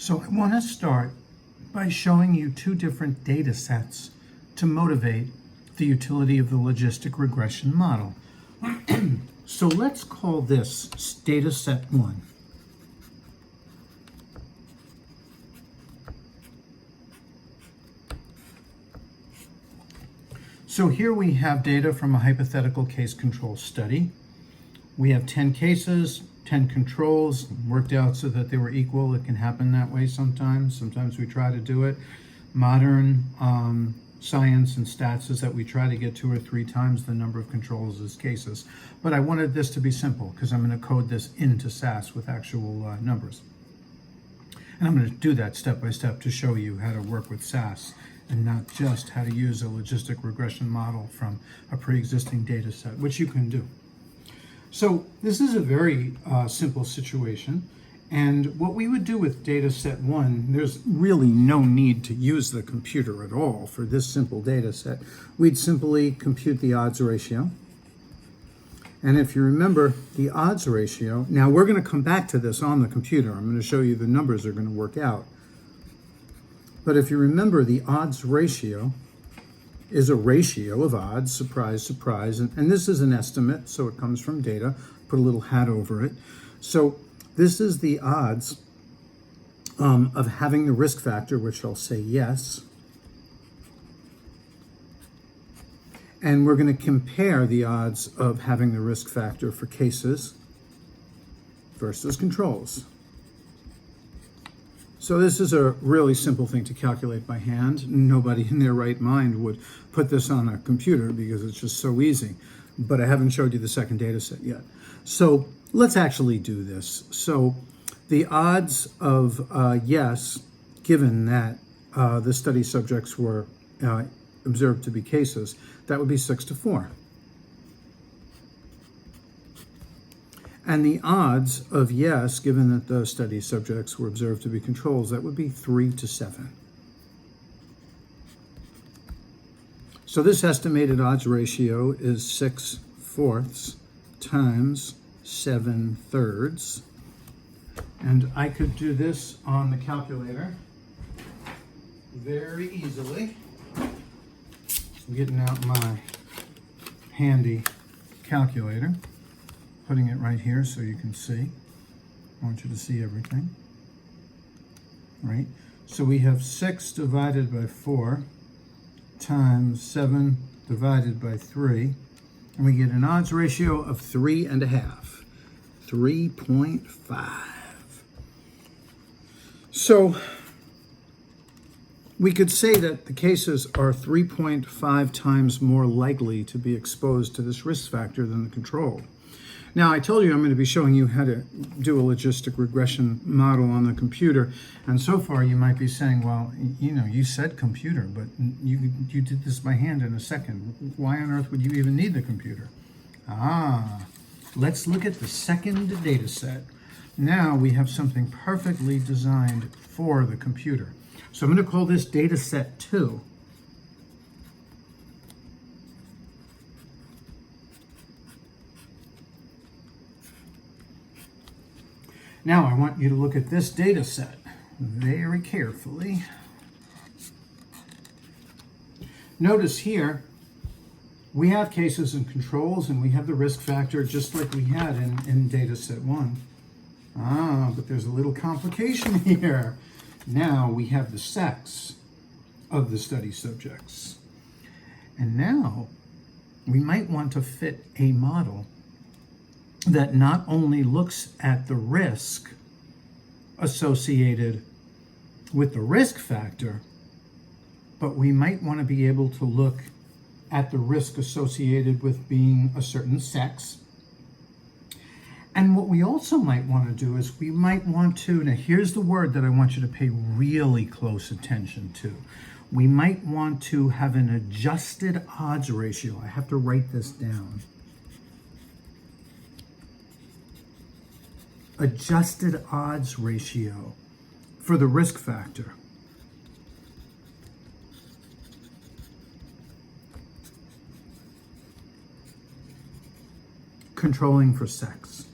So I want to start by showing you two different data sets to motivate the utility of the logistic regression model. So let's call this data set 1. So here we have data from a hypothetical case control study. We have 10 cases, 10 controls, worked out so that they were equal. It can happen that way sometimes. Sometimes we try to do it. Modern science and stats is that we try to get 2 or 3 times the number of controls as cases. But I wanted this to be simple because I'm going to code this into SAS with actual numbers. And I'm going to do that step by step to show you how to work with SAS and not just how to use a logistic regression model from a pre-existing data set, which you can do. So this is a very simple situation. And what we would do with data set 1, there's really no need to use the computer at all for this simple data set. We'd simply compute the odds ratio. And if you remember the odds ratio, now we're going to come back to this on the computer. I'm going to show you the numbers are going to work out. But if you remember, the odds ratio is a ratio of odds, surprise, surprise, and this is an estimate, so it comes from data. Put a little hat over it. So this is the odds of having the risk factor, which I'll say yes. And we're going to compare the odds of having the risk factor for cases versus controls. So this is a really simple thing to calculate by hand. Nobody in their right mind would put this on a computer because it's just so easy. But I haven't showed you the second data set yet. So let's actually do this. So the odds of yes, given that the study subjects were observed to be cases, that would be 6 to 4. And the odds of yes, given that the study subjects were observed to be controls, that would be 3 to 7. So this estimated odds ratio is 6/4 times 7/3. And I could do this on the calculator very easily. I'm getting out my handy calculator. Putting it right here so you can see. I want you to see everything. Right? So we have 6 divided by 4 times 7 divided by 3. And we get an odds ratio of 3.5. 3.5. So we could say that the cases are 3.5 times more likely to be exposed to this risk factor than the control. Now, I told you I'm going to be showing you how to do a logistic regression model on the computer. And so far, you might be saying, well, you know, you said computer, but you did this by hand in a second. Why on earth would you even need the computer? Let's look at the second data set. Now we have something perfectly designed for the computer. So I'm going to call this data set 2. Now I want you to look at this data set very carefully. Notice here, we have cases and controls, and we have the risk factor just like we had in data set 1. But there's a little complication here. Now we have the sex of the study subjects. And now we might want to fit a model that not only looks at the risk associated with the risk factor, but we might want to be able to look at the risk associated with being a certain sex. And what we also might want to do is we might want to, now here's the word that I want you to pay really close attention to. We might want to have an adjusted odds ratio. I have to write this down. Adjusted odds ratio for the risk factor. Controlling for sex.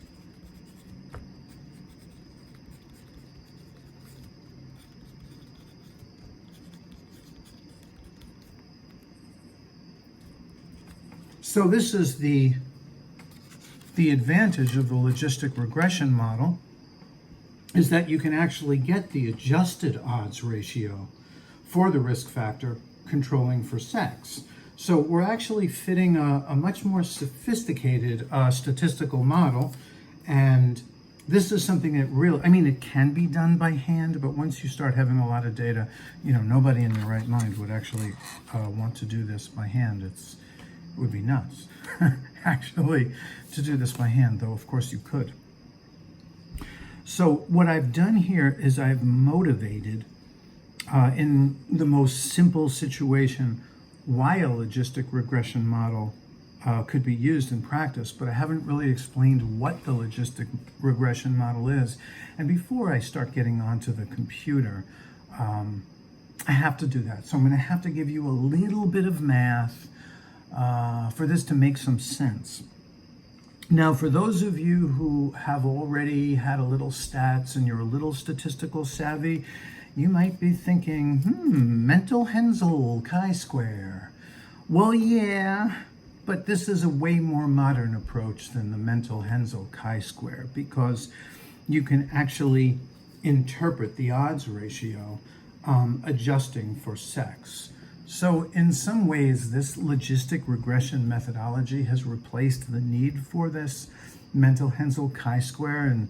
So this is the advantage of the logistic regression model, is that you can actually get the adjusted odds ratio for the risk factor controlling for sex. So we're actually fitting a much more sophisticated statistical model, and this is something that really, I mean, it can be done by hand, but once you start having a lot of data, you know, nobody in their right mind would actually want to do this by hand. It would be nuts, actually, to do this by hand, though of course you could. So what I've done here is I've motivated in the most simple situation why a logistic regression model could be used in practice, but I haven't really explained what the logistic regression model is. And before I start getting onto the computer, I have to do that. So I'm going to have to give you a little bit of math for this to make some sense. Now, for those of you who have already had a little stats and you're a little statistical savvy, you might be thinking, mental Hensel chi-square. Well, yeah, but this is a way more modern approach than the mental Hensel chi-square, because you can actually interpret the odds ratio adjusting for sex. So in some ways, this logistic regression methodology has replaced the need for this mental Hensel chi-square. And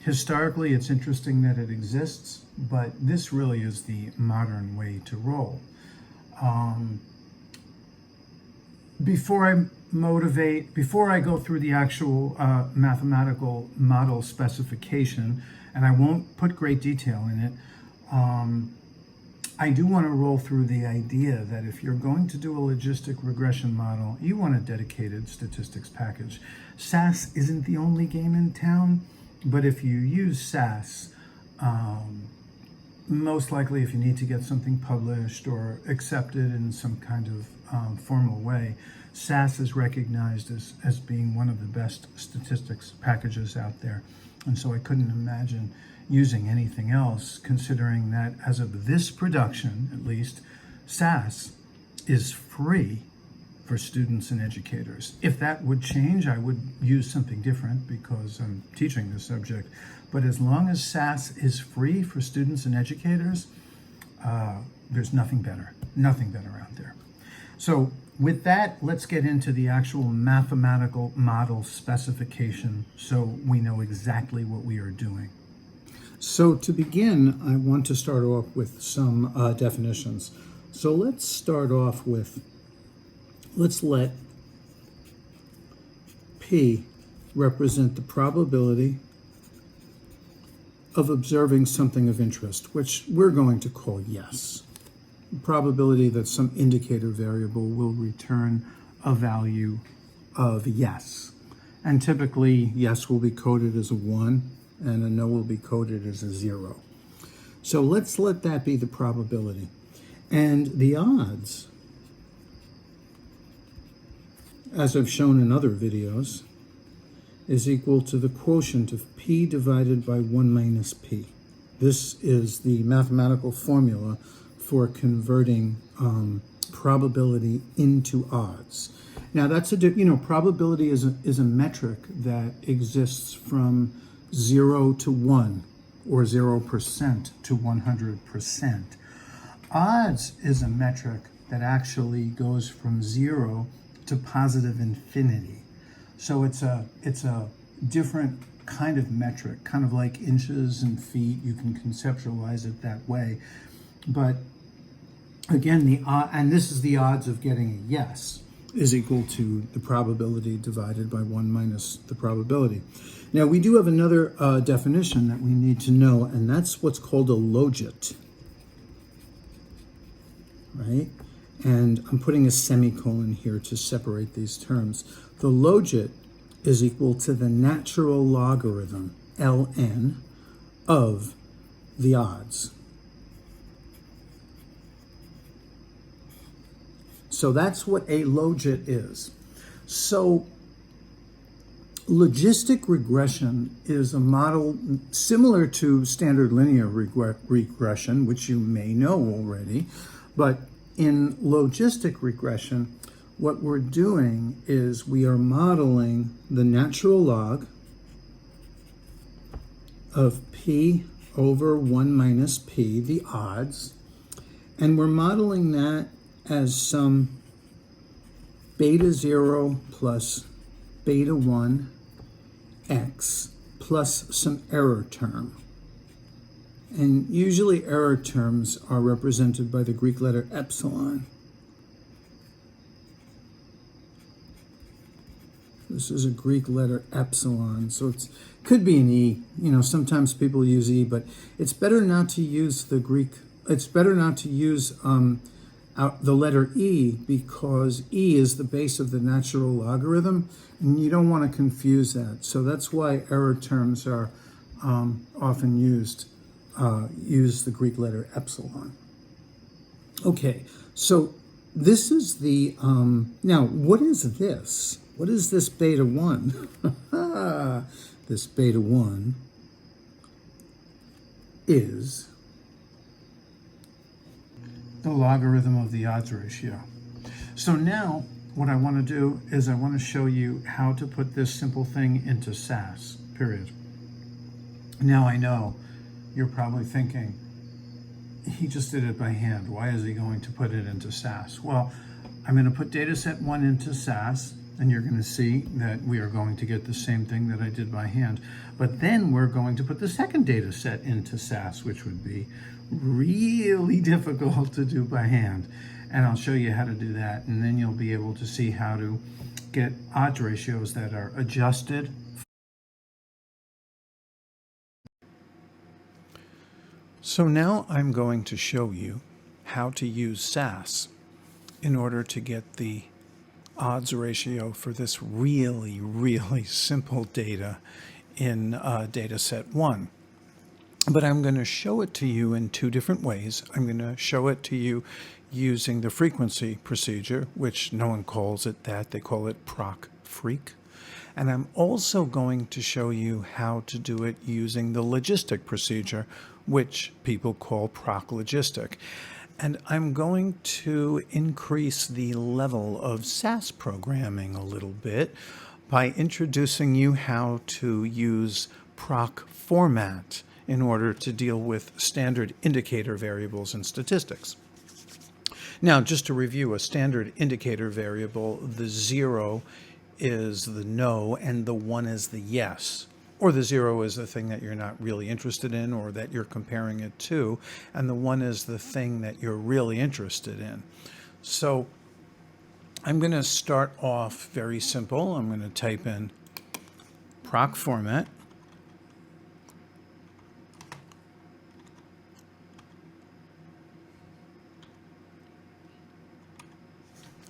historically, it's interesting that it exists, but this really is the modern way to roll. Before I go through the actual mathematical model specification, and I won't put great detail in it, I do want to roll through the idea that if you're going to do a logistic regression model, you want a dedicated statistics package. SAS isn't the only game in town, but if you use SAS, most likely if you need to get something published or accepted in some kind of formal way, SAS is recognized as being one of the best statistics packages out there. And so I couldn't imagine using anything else, considering that as of this production, at least, SAS is free for students and educators. If that would change, I would use something different because I'm teaching this subject. But as long as SAS is free for students and educators, there's nothing better out there. So with that, let's get into the actual mathematical model specification so we know exactly what we are doing. So to begin, I want to start off with some definitions. So let's start off with, let's let P represent the probability of observing something of interest, which we're going to call yes. The probability that some indicator variable will return a value of yes. And typically, yes will be coded as a 1, and a no will be coded as a 0. So let's let that be the probability. And the odds, as I've shown in other videos, is equal to the quotient of P divided by 1 minus P. This is the mathematical formula for converting probability into odds. Now that's probability is a metric that exists from 0 to 1 or 0% to 100%. Odds is a metric that actually goes from 0 to positive infinity. So it's a different kind of metric, kind of like inches and feet. You can conceptualize it that way. But again, and this is the odds of getting a yes is equal to the probability divided by 1 minus the probability. Now, we do have another definition that we need to know, and that's what's called a logit, right? And I'm putting a semicolon here to separate these terms. The logit is equal to the natural logarithm, ln, of the odds. So that's what a logit is. So logistic regression is a model similar to standard linear regression, which you may know already. But in logistic regression, what we're doing is we are modeling the natural log of p over 1 minus p, the odds, and we're modeling that as some beta 0 plus beta 1 x plus some error term. And usually error terms are represented by the Greek letter epsilon. This is a Greek letter epsilon, so it could be an E. You know, sometimes people use E, but it's better not to use the Greek. It's better not to use the letter E, because E is the base of the natural logarithm, and you don't want to confuse that. So that's why error terms are often used. Use the Greek letter epsilon. Okay, so this is the, now what is this? What is this beta 1? This beta 1 is the logarithm of the odds ratio. So now what I want to do is I want to show you how to put this simple thing into SAS, period. Now I know you're probably thinking, he just did it by hand. Why is he going to put it into SAS? Well, I'm going to put data set 1 into SAS, and you're going to see that we are going to get the same thing that I did by hand. But then we're going to put the second data set into SAS, which would be really difficult to do by hand. And I'll show you how to do that, and then you'll be able to see how to get odds ratios that are adjusted. So now I'm going to show you how to use SAS in order to get the odds ratio for this really, really simple data in data set 1. But I'm going to show it to you in two different ways. I'm going to show it to you using the frequency procedure, which no one calls it that. They call it proc freq. And I'm also going to show you how to do it using the logistic procedure, which people call proc logistic. And I'm going to increase the level of SAS programming a little bit by introducing you how to use proc format in order to deal with standard indicator variables in statistics. Now, just to review, a standard indicator variable, the 0 is the no and the 1 is the yes. Or the 0 is the thing that you're not really interested in or that you're comparing it to, and the 1 is the thing that you're really interested in. So I'm going to start off very simple. I'm going to type in proc format.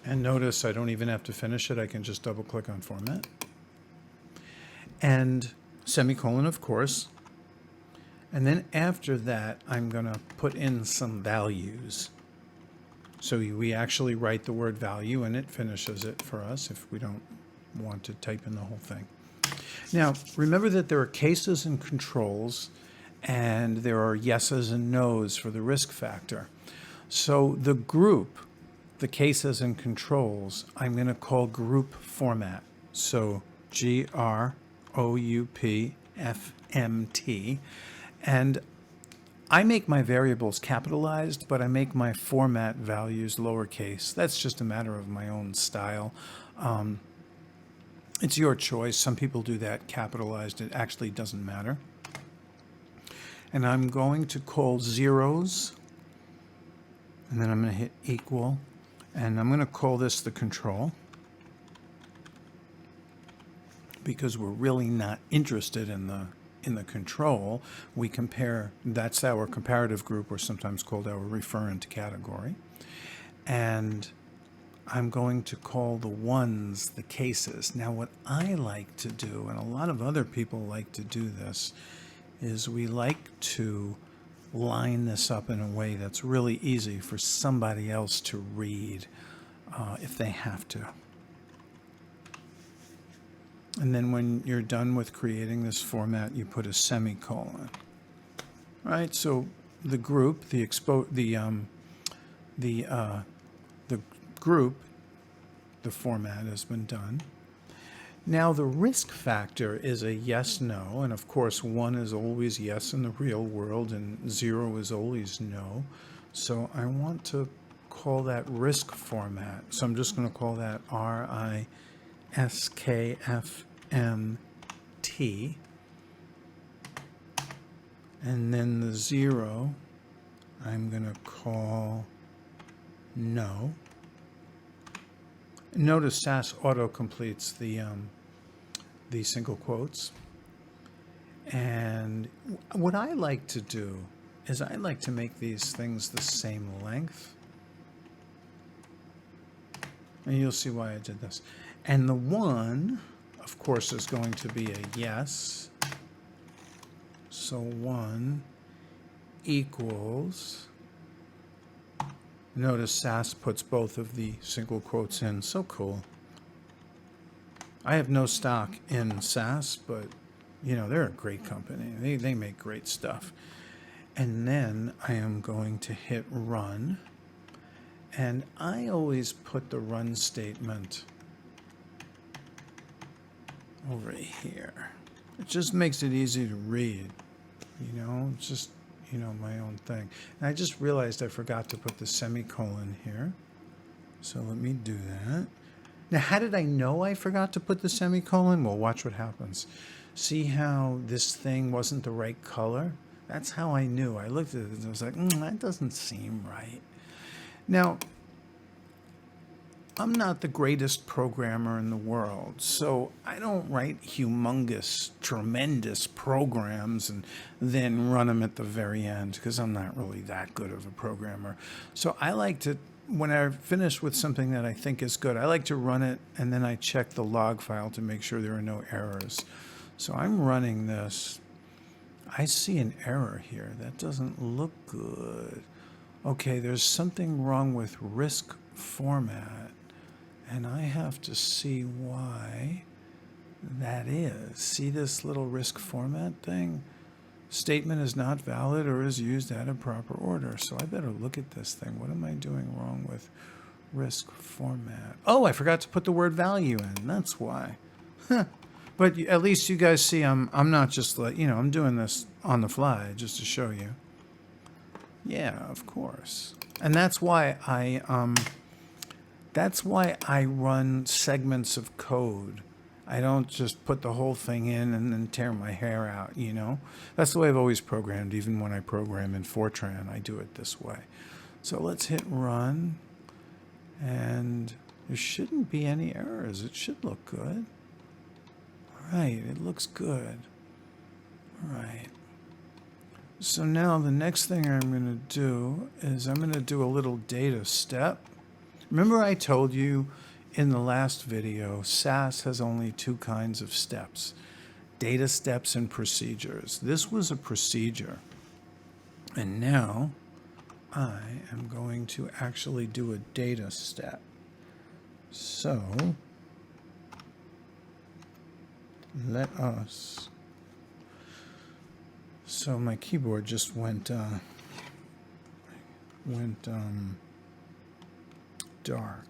And notice I don't even have to finish it. I can just double click on format. And semicolon, of course. And then after that, I'm going to put in some values. So we actually write the word value and it finishes it for us if we don't want to type in the whole thing. Now, remember that there are cases and controls, and there are yeses and nos for the risk factor. So the group, the cases and controls, I'm going to call group format. So GROUPFMT. And I make my variables capitalized, but I make my format values lowercase. That's just a matter of my own style. It's your choice. Some people do that capitalized. It actually doesn't matter. And I'm going to call zeros, and then I'm going to hit equal, and I'm going to call this the control, because we're really not interested in the control. We compare, that's our comparative group, or sometimes called our referent category. And I'm going to call the ones the cases. Now what I like to do, and a lot of other people like to do this, is we like to line this up in a way that's really easy for somebody else to read if they have to. And then when you're done with creating this format, you put a semicolon. Right? So the group, the group, the format has been done. Now the risk factor is a yes, no, and of course 1 is always yes in the real world and 0 is always no. So I want to call that risk format. So I'm just going to call that RISKFMT. And then the 0 I'm going to call no. Notice SAS auto-completes the single quotes. And what I like to do is I like to make these things the same length. And you'll see why I did this. And the 1, of course, is going to be a yes. So 1 equals, notice SAS puts both of the single quotes in. So cool. I have no stock in SAS, but, you know, they're a great company. They make great stuff. And then I am going to hit run. And I always put the run statement over here. It just makes it easy to read. You know, it's just, you know, my own thing. And I just realized I forgot to put the semicolon here. So let me do that. Now, how did I know I forgot to put the semicolon? Well, watch what happens. See how this thing wasn't the right color? That's how I knew. I looked at it and I was like, that doesn't seem right. Now, I'm not the greatest programmer in the world, so I don't write humongous, tremendous programs and then run them at the very end, because I'm not really that good of a programmer. So I like to, when I finish with something that I think is good, I like to run it and then I check the log file to make sure there are no errors. So I'm running this. I see an error here. That doesn't look good. Okay, there's something wrong with risk format. And I have to see why that is. See this little risk format thing? Statement is not valid or is used out of proper order. So I better look at this thing. What am I doing wrong with risk format? Oh, I forgot to put the word value in. That's why. But at least you guys see I'm not just like, you know, I'm doing this on the fly just to show you. Yeah, of course. And that's why I run segments of code. I don't just put the whole thing in and then tear my hair out, you know? That's the way I've always programmed. Even when I program in Fortran, I do it this way. So let's hit run. And there shouldn't be any errors. It should look good. All right, it looks good. All right. So now the next thing I'm going to do is I'm going to do a little data step. Remember I told you in the last video, SAS has only 2 kinds of steps, data steps and procedures. This was a procedure. And now I am going to actually do a data step. So let us, so my keyboard just went dark.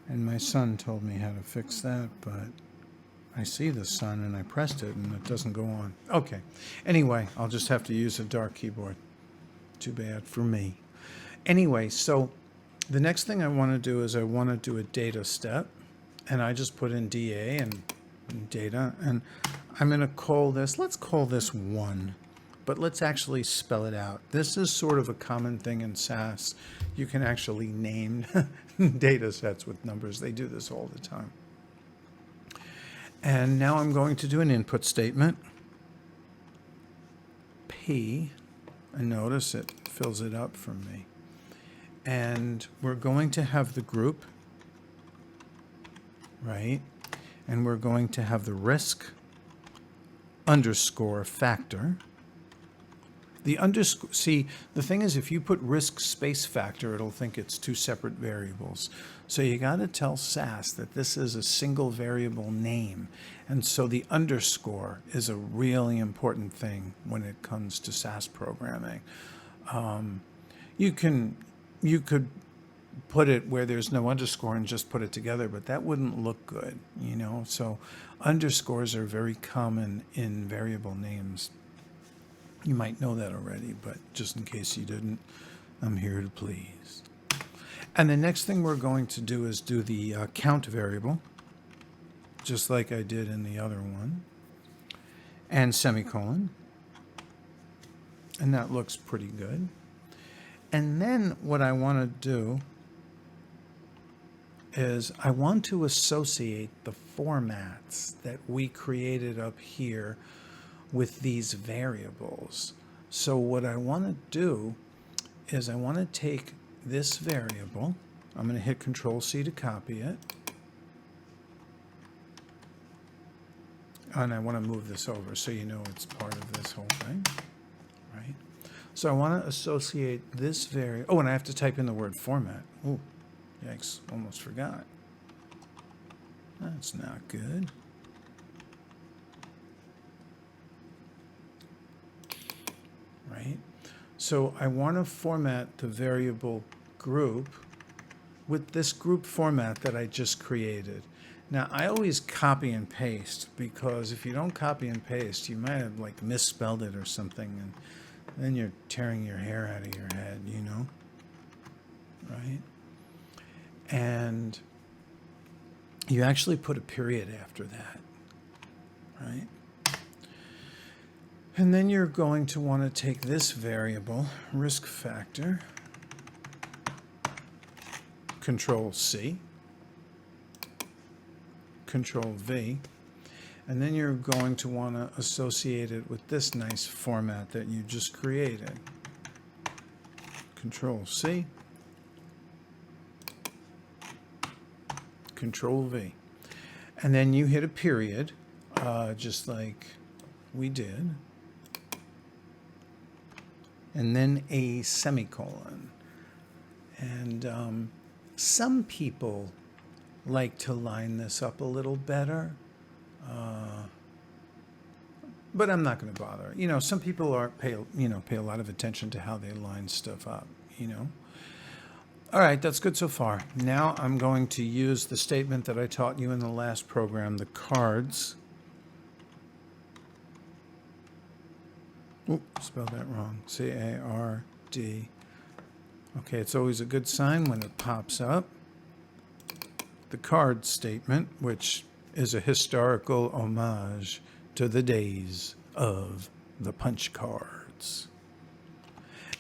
And my son told me how to fix that, but I see the sun and I pressed it and it doesn't go on. Okay. Anyway, I'll just have to use a dark keyboard. Too bad for me. Anyway, so the next thing I want to do is I want to do a data step, and I just put in DA and data, and I'm going to call this, let's call this 1. But let's actually spell it out. This is sort of a common thing in SAS. You can actually name data sets with numbers. They do this all the time. And now I'm going to do an input statement. P, and notice it fills it up for me. And we're going to have the group, right? And we're going to have the risk underscore factor. The underscore, see, the thing is, if you put risk space factor, it'll think it's 2 separate variables. So you got to tell SAS that this is a single variable name. And so the underscore is a really important thing when it comes to SAS programming. You could put it where there's no underscore and just put it together, but that wouldn't look good, you know? So underscores are very common in variable names. You might know that already, but just in case you didn't, I'm here to please. And the next thing we're going to do is do the count variable, just like I did in the other one, and semicolon. And that looks pretty good. And then what I want to do is I want to associate the formats that we created up here with these variables. So what I want to do is I want to take this variable. I'm going to hit Control-C to copy it. And I want to move this over so you know it's part of this whole thing, right? So I want to associate this variable. Oh, and I have to type in the word format. Oh, yikes, almost forgot. That's not good. Right? So I want to format the variable group with this group format that I just created. Now, I always copy and paste, because if you don't copy and paste, you might have like misspelled it or something, and then you're tearing your hair out of your head, you know? Right? And you actually put a period after that, right? And then you're going to want to take this variable, risk factor, Control-C, Control-V, and then you're going to want to associate it with this nice format that you just created. Control-C, Control-V. And then you hit a period, just like we did. And then a semicolon. And some people like to line this up a little better, but I'm not going to bother. You know, some people pay a lot of attention to how they line stuff up, you know. All right, that's good so far. Now I'm going to use the statement that I taught you in the last program, the cards. Oop, spelled that wrong. C-A-R-D. Okay, it's always a good sign when it pops up. The card statement, which is a historical homage to the days of the punch cards.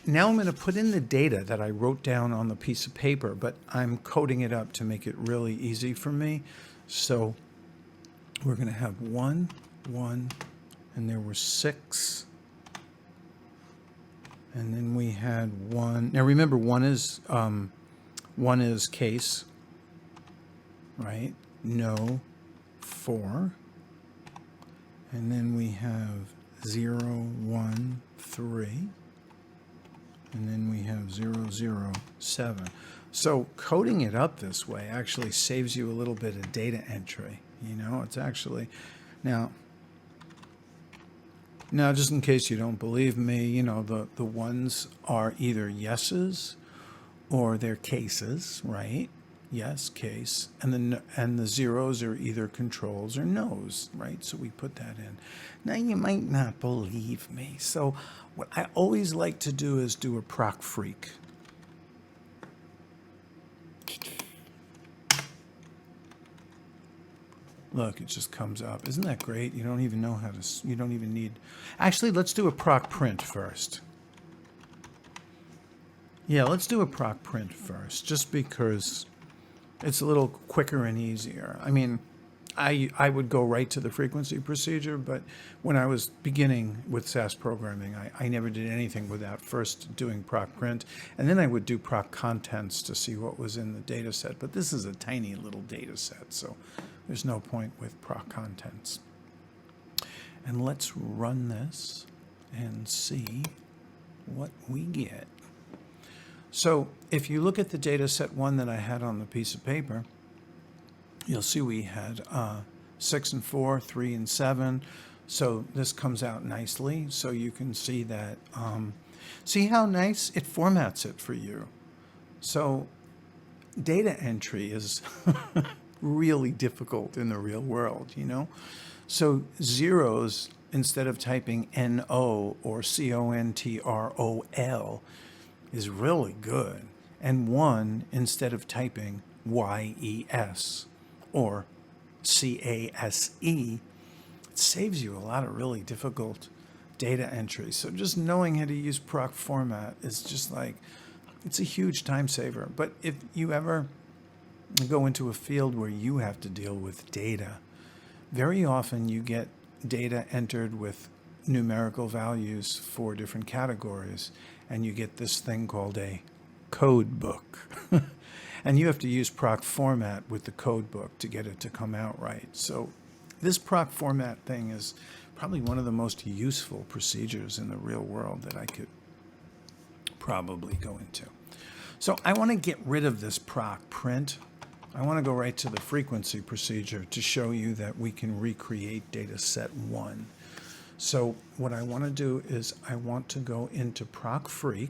Now I'm going to put in the data that I wrote down on the piece of paper, but I'm coding it up to make it really easy for me. So we're going to have 1, 1, and there were 6. And then we had 1. Now remember, 1 is case, right? No, 4. And then we have 0, 1, 3. And then we have 0, 0, 7. So coding it up this way actually saves you a little bit of data entry. You know, it's actually, now just in case you don't believe me, you know, the ones are either yeses or they're cases, right? Yes, case. And the zeros are either controls or no's, right? So we put that in. Now you might not believe me. So what I always like to do is do a proc freak. Look, it just comes up. Isn't that great? You don't even know how to, you don't even need, actually, let's do a proc print first. Yeah, let's do a proc print first, just because it's a little quicker and easier. I mean, I would go right to the frequency procedure, but when I was beginning with SAS programming, I never did anything without first doing proc print, and then I would do proc contents to see what was in the data set. But this is a tiny little data set, so there's no point with proc contents. And let's run this and see what we get. So if you look at the data set 1 that I had on the piece of paper, you'll see we had 6 and 4, 3 and 7. So this comes out nicely. So you can see that, see how nice it formats it for you. So data entry is really difficult in the real world, you know? So zeros, instead of typing N-O or C-O-N-T-R-O-L, is really good. And one, instead of typing Y-E-S or C-A-S-E, it saves you a lot of really difficult data entry. So just knowing how to use proc format is just like, it's a huge time saver. But if you ever go into a field where you have to deal with data, very often you get data entered with numerical values for different categories, and you get this thing called a code book. And you have to use proc format with the code book to get it to come out right. So this proc format thing is probably one of the most useful procedures in the real world that I could probably go into. So I want to get rid of this proc print. I want to go right to the frequency procedure to show you that we can recreate data set 1. So what I want to do is I want to go into proc freq.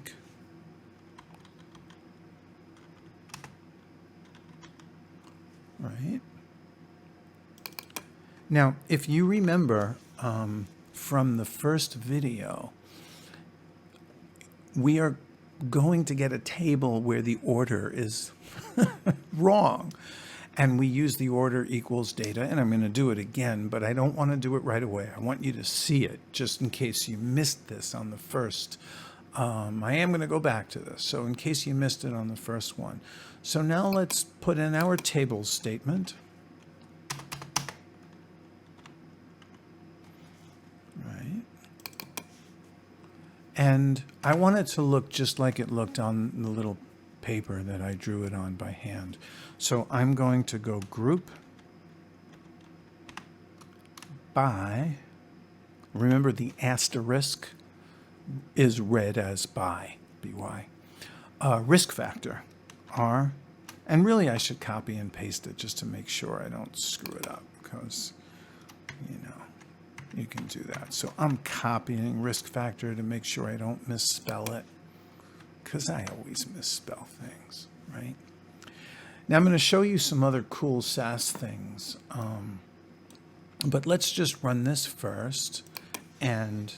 Right. Now, if you remember from the first video, we are going to get a table where the order is wrong. And we use the order equals data, and I'm going to do it again, but I don't want to do it right away. I want you to see it, just in case you missed this on the first. I am going to go back to this, so in case you missed it on the first one. So now let's put in our table statement. Right. And I want it to look just like it looked on the little paper that I drew it on by hand. So I'm going to go group by, remember the asterisk is read as by, B-Y. Risk factor, R, and really I should copy and paste it just to make sure I don't screw it up, because, you know, you can do that. So I'm copying risk factor to make sure I don't misspell it, because I always misspell things, right? Now I'm going to show you some other cool SAS things, but let's just run this first and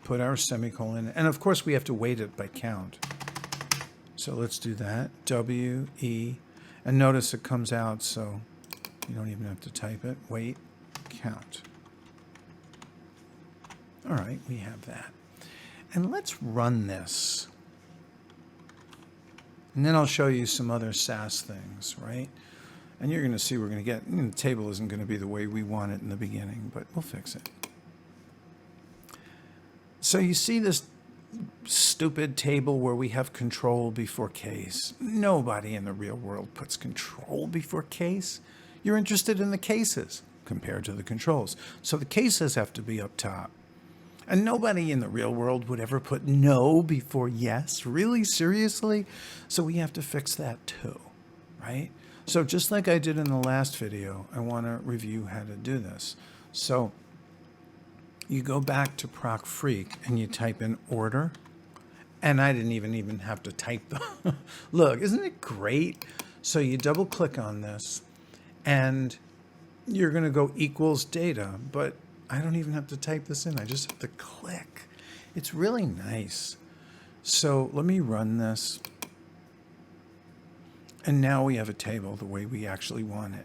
put our semicolon, and of course we have to weight it by count. So let's do that, W, E, and notice it comes out, so you don't even have to type it, weight, count. All right, we have that. And let's run this. And then I'll show you some other SAS things, right? And you're going to see we're going to get, the table isn't going to be the way we want it in the beginning, but we'll fix it. So you see this stupid table where we have control before case. Nobody in the real world puts control before case. You're interested in the cases compared to the controls. So the cases have to be up top. And nobody in the real world would ever put no before yes. Really? Seriously? So we have to fix that too, right? So just like I did in the last video, I want to review how to do this. So you go back to proc freq and you type in order. And I didn't even have to type the... Look, isn't it great? So you double click on this and you're going to go equals data, but I don't even have to type this in. I just have to click. It's really nice. So let me run this. And now we have a table the way we actually want it.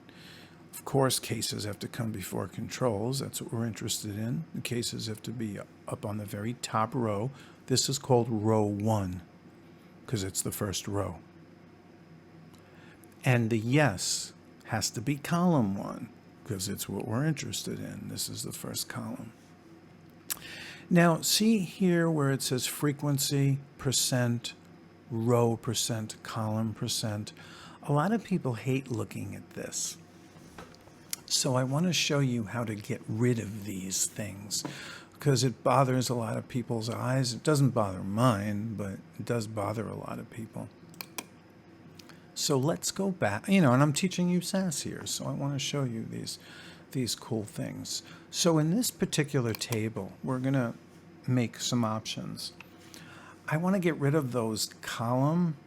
Of course, cases have to come before controls. That's what we're interested in. The cases have to be up on the very top row. This is called row 1 because it's the first row. And the yes has to be column 1. Because it's what we're interested in. This is the first column. Now, see here where it says frequency, percent, row percent, column percent. A lot of people hate looking at this. So I want to show you how to get rid of these things because it bothers a lot of people's eyes. It doesn't bother mine, but it does bother a lot of people. So let's go back, and I'm teaching you SAS here, so I want to show you these cool things. So in this particular table, we're going to make some options. I want to get rid of those column,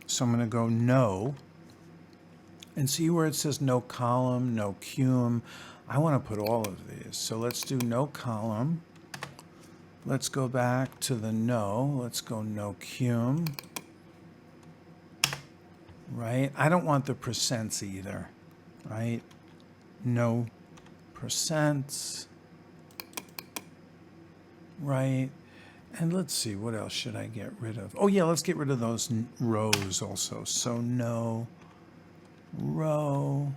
so I'm going to go no, And see where it says no column, no cum. I want to put all of these. So let's do no column. Let's go back to the no. Let's go no cum. Right? I don't want the percents either. Right? No percents. Right? And let's see, what else should I get rid of? Oh, yeah, let's get rid of those rows also. So no row.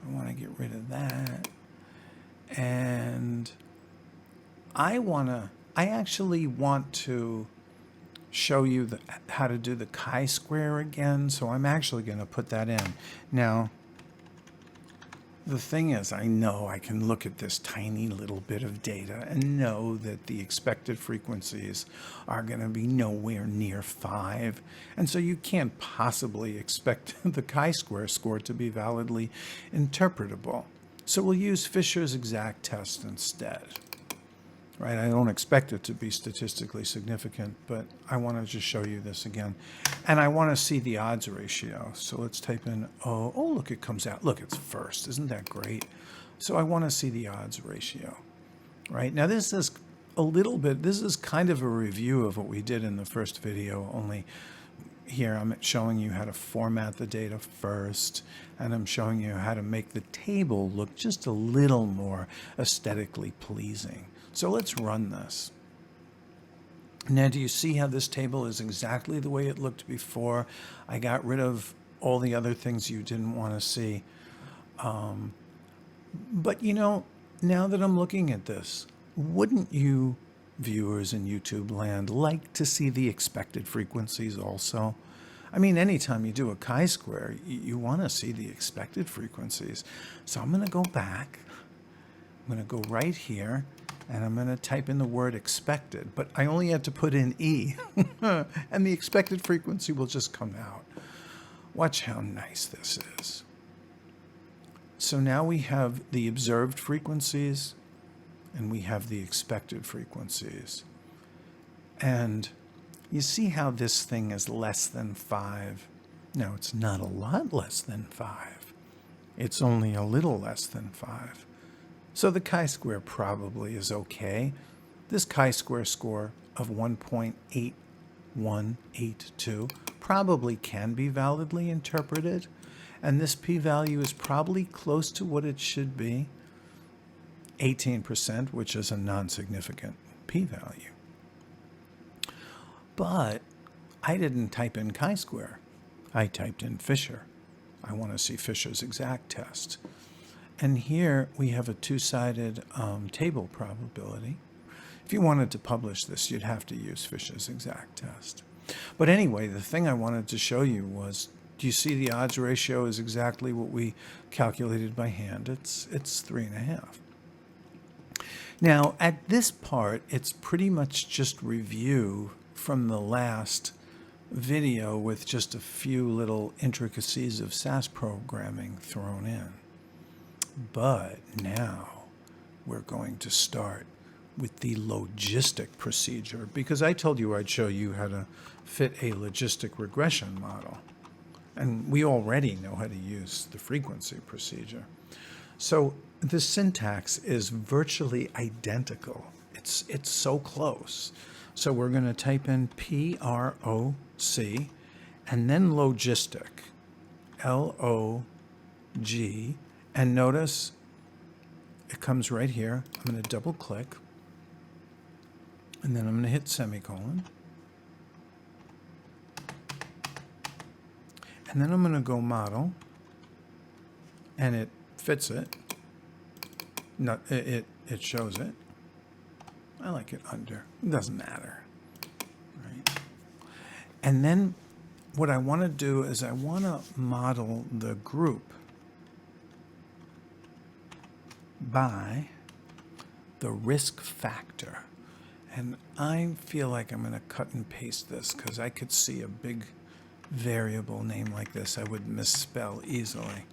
I want to get rid of that. And I actually want to show you how to do the chi-square again. So I'm actually going to put that in. Now, the thing is, I know I can look at this tiny little bit of data and know that the expected frequencies are going to be nowhere near 5. And so you can't possibly expect the chi-square score to be validly interpretable. So we'll use Fisher's exact test instead. Right? I don't expect it to be statistically significant, but I want to just show you this again. And I want to see the odds ratio. So let's type in O. Oh, look, it comes out. Look, it's first. Isn't that great? So I want to see the odds ratio. Right? Now, this is a little bit, this is kind of a review of what we did in the first video, only here I'm showing you how to format the data first, and I'm showing you how to make the table look just a little more aesthetically pleasing. So let's run this. Now, do you see how this table is exactly the way it looked before? I got rid of all the other things you didn't want to see. But, you know, now that I'm looking at this, wouldn't you, viewers in YouTube land, like to see the expected frequencies also? I mean, anytime you do a chi-square, you want to see the expected frequencies. So I'm going to go back. I'm going to go right here. And I'm going to type in the word expected, but I only had to put in E, and the expected frequency will just come out. Watch how nice this is. So now we have the observed frequencies, and we have the expected frequencies. And you see how this thing is less than 5. No, it's not a lot less than 5. It's only a little less than 5. So the chi-square probably is okay. This chi-square score of 1.8182 probably can be validly interpreted. And this p-value is probably close to what it should be, 18%, which is a non-significant p-value. But I didn't type in chi-square. I typed in Fisher. I want to see Fisher's exact test. And here we have a two-sided table probability. If you wanted to publish this, you'd have to use Fisher's exact test. But anyway, the thing I wanted to show you was, do you see the odds ratio is exactly what we calculated by hand? It's 3.5. Now, at this part, it's pretty much just review from the last video with just a few little intricacies of SAS programming thrown in. But now we're going to start with the logistic procedure, because I told you I'd show you how to fit a logistic regression model. And we already know how to use the frequency procedure. So the syntax is virtually identical. It's so close. So we're going to type in PROC and then logistic, LOG. And notice it comes right here. I'm going to double click. And then I'm going to hit semicolon. And then I'm going to go model. And it fits it. No, it shows it. I like it under. It doesn't matter. Right? And then what I want to do is I want to model the group by the risk factor. And I feel like I'm going to cut and paste this because I could see a big variable name like this I would misspell easily.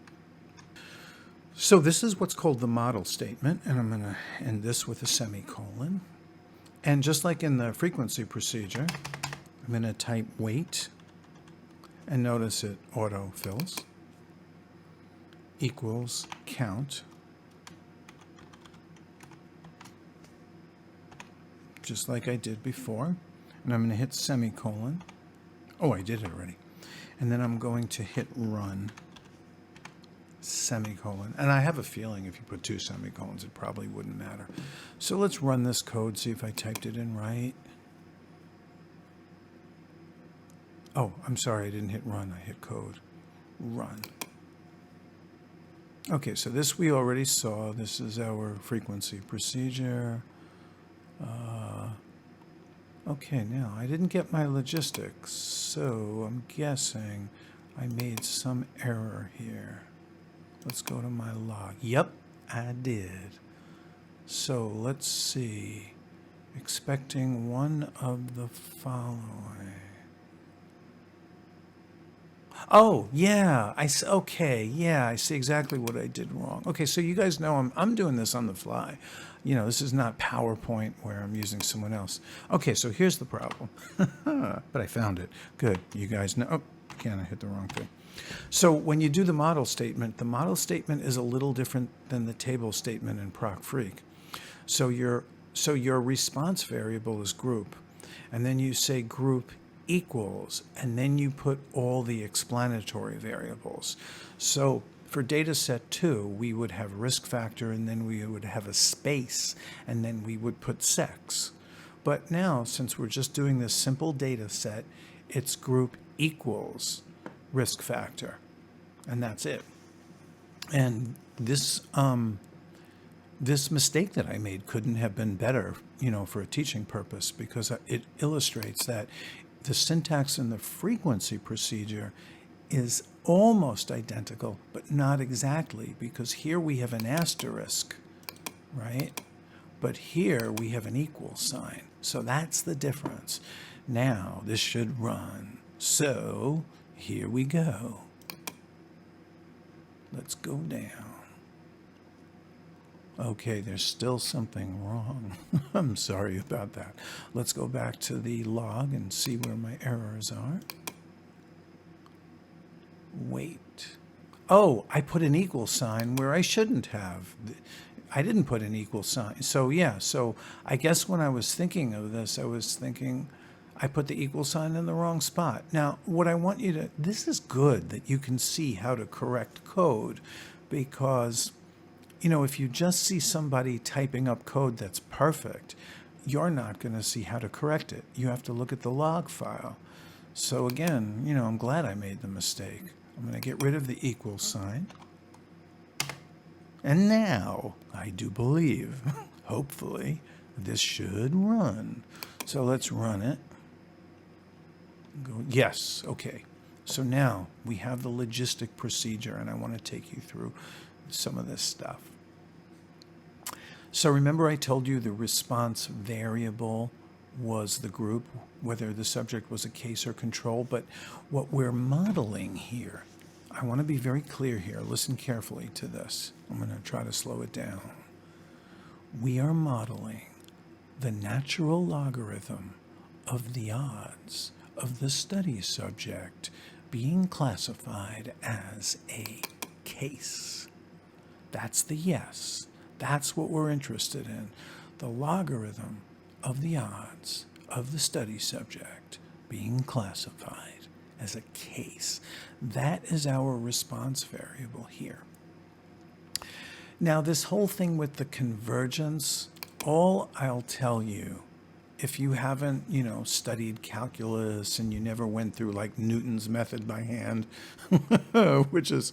So this is what's called the model statement, and I'm going to end this with a semicolon. And just like in the frequency procedure, I'm going to type weight, and notice it auto-fills. equals count, just like I did before. And I'm going to hit semicolon. Oh, I did it already. And then I'm going to hit run, semicolon. And I have a feeling if you put 2 semicolons, it probably wouldn't matter. So let's run this code, see if I typed it in right. Oh, I'm sorry, I didn't hit run, I hit code. Run. Okay, so this we already saw. This is our frequency procedure. Okay, now I didn't get my logistics, so I'm guessing I made some error here. Let's go to my log. Yep, I did. So let's see. Expecting one of the following. Oh, yeah, okay, yeah, I see exactly what I did wrong. Okay, so you guys know I'm doing this on the fly. You know, this is not PowerPoint where I'm using someone else. Okay, so here's the problem. But I found it. Good, you guys know. Oh, again, I hit the wrong thing. So when you do the model statement is a little different than the table statement in proc freq. So your response variable is group, and then you say group equals, and then you put all the explanatory variables. So for data set 2, we would have risk factor, and then we would have a space, and then we would put sex. But now, since we're just doing this simple data set, it's group equals risk factor, and that's it. And this this mistake that I made couldn't have been better, you know, for a teaching purpose, because it illustrates that the syntax in the frequency procedure is almost identical, but not exactly, because here we have an asterisk, right? But here we have an equal sign. So that's the difference. Now this should run. So here we go. Let's go down. Okay, there's still something wrong. I'm sorry about that. Let's go back to the log and see where my errors are. Wait. Oh, I put an equal sign where I shouldn't have. I didn't put an equal sign. So yeah, so I guess when I was thinking of this, I was thinking I put the equal sign in the wrong spot. Now, what I want you to, this is good that you can see how to correct code, because you know, if you just see somebody typing up code that's perfect, you're not going to see how to correct it. You have to look at the log file. So again, you know, I'm glad I made the mistake. I'm going to get rid of the equal sign. And now, I do believe, hopefully, this should run. So let's run it. Go, yes, okay. So now we have the logistic procedure, and I want to take you through some of this stuff. So remember I told you the response variable was the group, whether the subject was a case or control, but what we're modeling here, I want to be very clear here. Listen carefully to this. I'm going to try to slow it down. We are modeling the natural logarithm of the odds of the study subject being classified as a case. That's the yes. That's what we're interested in. The logarithm of the odds of the study subject being classified as a case. That is our response variable here. Now, this whole thing with the convergence, all I'll tell you, if you haven't, you know, studied calculus and you never went through like Newton's method by hand, which is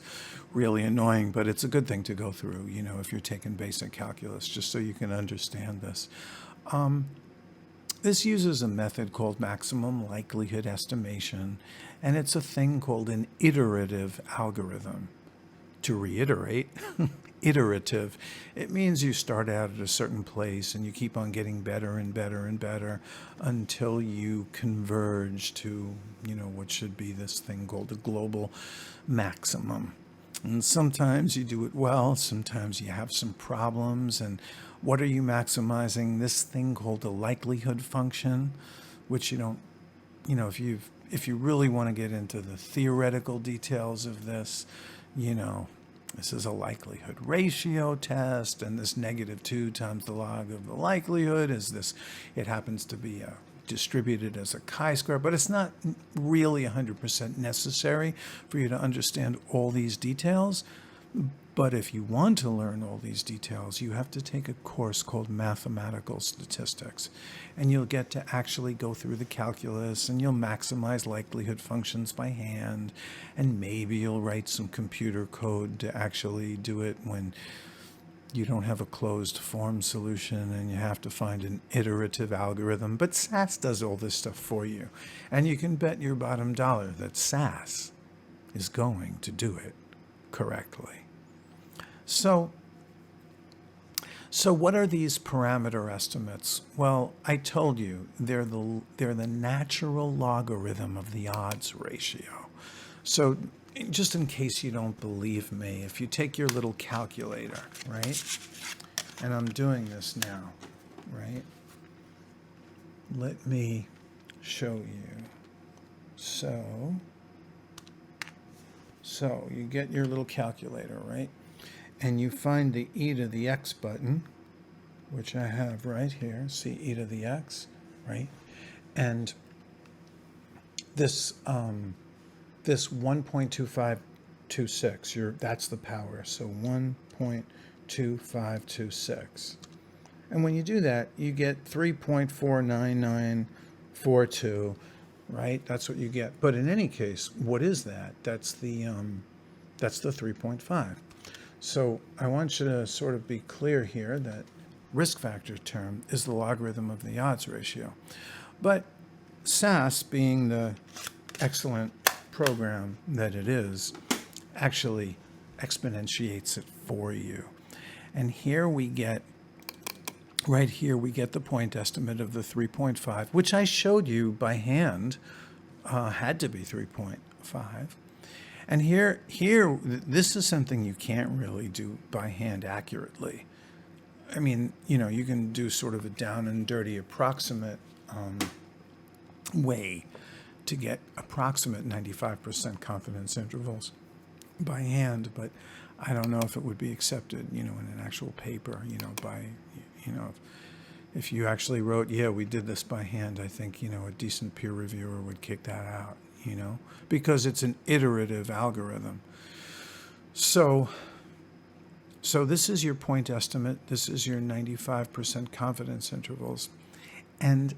really annoying, but it's a good thing to go through, you know, if you're taking basic calculus, just so you can understand this. This uses a method called maximum likelihood estimation, and it's a thing called an iterative algorithm. To reiterate, iterative, it means you start out at a certain place and you keep on getting better and better and better until you converge to, you know, what should be this thing called a global maximum. And sometimes you do it well, sometimes you have some problems. And what are you maximizing? This thing called a likelihood function, which you don't, you know, if you really want to get into the theoretical details of this, you know, This is a likelihood ratio test, and this -2 times the log of the likelihood is this. It happens to be distributed as a chi-square, but it's not really 100% necessary for you to understand all these details. But if you want to learn all these details, you have to take a course called Mathematical Statistics. And you'll get to actually go through the calculus, and you'll maximize likelihood functions by hand. And maybe you'll write some computer code to actually do it when you don't have a closed form solution and you have to find an iterative algorithm. But SAS does all this stuff for you. And you can bet your bottom dollar that SAS is going to do it correctly. So what are these parameter estimates? Well, I told you they're the natural logarithm of the odds ratio. So just in case you don't believe me, if you take your little calculator, right? And I'm doing this now, right? Let me show you. So you get your little calculator, right? And you find the e to the x button, which I have right here. See, e to the x, right? And this 1.2526, that's the power. So 1.2526. And when you do that, you get 3.49942, right? That's what you get. But in any case, what is that? That's the 3.5. So I want you to sort of be clear here that risk factor term is the logarithm of the odds ratio. But SAS, being the excellent program that it is, actually exponentiates it for you. And here we get, right here, we get the point estimate of the 3.5, which I showed you by hand, had to be 3.5. And here, this is something you can't really do by hand accurately. I mean, you can do sort of a down and dirty approximate way to get approximate 95% confidence intervals by hand, but I don't know if it would be accepted, in an actual paper, if you actually wrote, yeah, we did this by hand, I think, a decent peer reviewer would kick that out. Because it's an iterative algorithm. So this is your point estimate. This is your 95% confidence intervals. And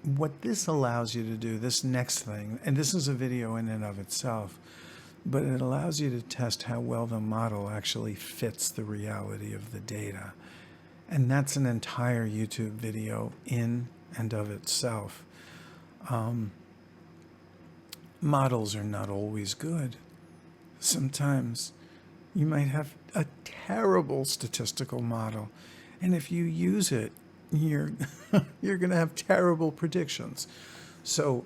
what this allows you to do, this next thing, and this is a video in and of itself, but it allows you to test how well the model actually fits the reality of the data. And that's an entire YouTube video in and of itself. Models are not always good. Sometimes you might have a terrible statistical model, and if you use it, you're going to have terrible predictions. So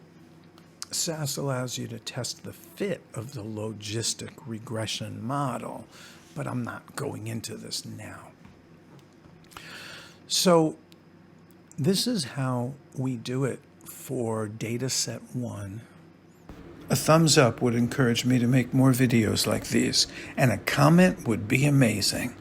SAS allows you to test the fit of the logistic regression model, but I'm not going into this now. So this is how we do it for data set 1. A thumbs up would encourage me to make more videos like these, and a comment would be amazing.